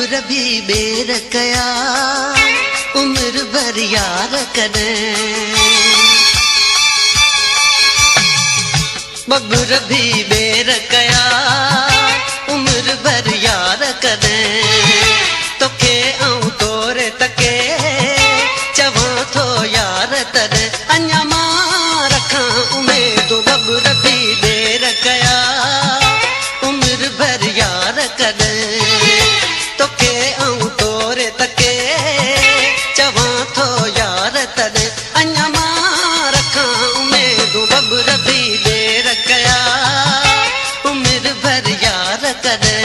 बबुर भी बेर कया उम्र भर यार करें। बबुर भी बेर कया उम्र भर यार करें। तोखे आऊं तोरे तके चवां थो यार तरे अञा मां रखां उमेद। बबुर भी बेर कया उम्र भर यार करें। तोखे आऊं तोरे तके चवां थो यार तरे अञा मां रखां उमेद। बबुर भी बेर कया उम्र भर यार करें।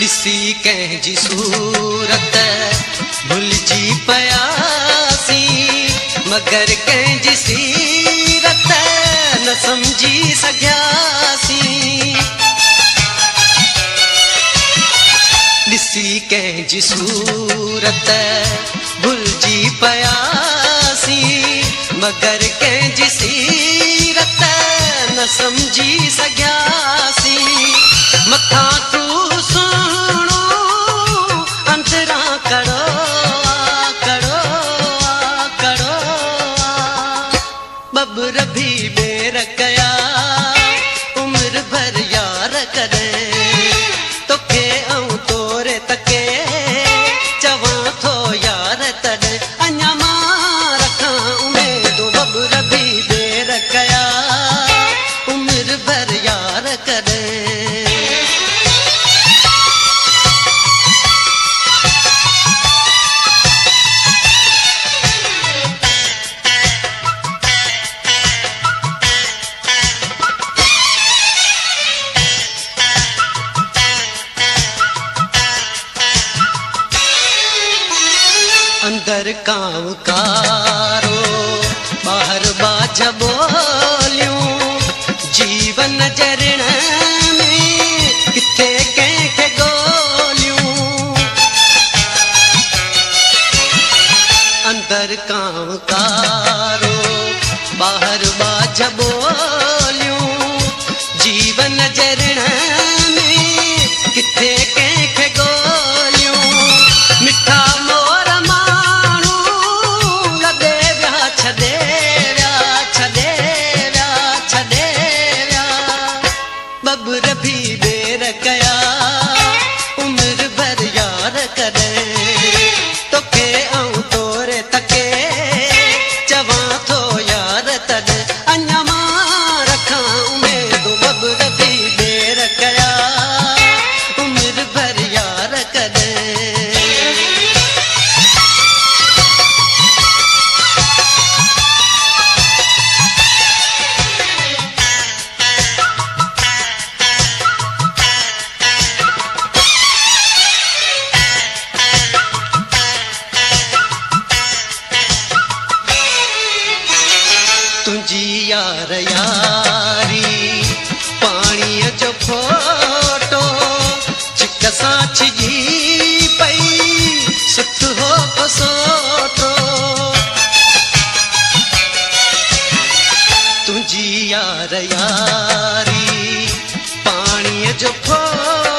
ॾिसी कंहिंजी सूरत भुलिजी पयासी मगर कंहिंजी सीरत न सम्झी सघियासी। ॾिसी कंहिंजी सूरत भुलिजी पयासी मगर कंहिंजी सीरत न सम्झी सघियासी। मथां तूं सुहिणो अंतरां कड़ो कड़ो कड़ो। बबुर भी बेर कया उम्र भर यार करें। तोखे आऊं तोरे तके चवां थो यार तड़े अञा मां रखां उमेद। बबुर भी बेर कया उम्र भर यार करें। अंदर कांव कारो बाहर बाज बोलियूं जीवन जरण में किथे कंहिंखे ॻोल्हियूं। अंदर कांव कारो बाहर बाज बोलियूं जीवन जरण में किथे कंहिंखे ॻोल्हियूं। मिठा बबुर भी बेर कया उम्र भर यार करें। तोखे आऊं तोरे तके चवां थो यार तड़े अञा मां रखां उमेद। बबुर भी बेर कया उम्र भर यार करें। तुंहिंजी यार यारी पाणीअ जो फोटो चिक सां छिजी पई सुठ हो सोटो। तुंहिंजी यार यारी पाणीअ जो फोटो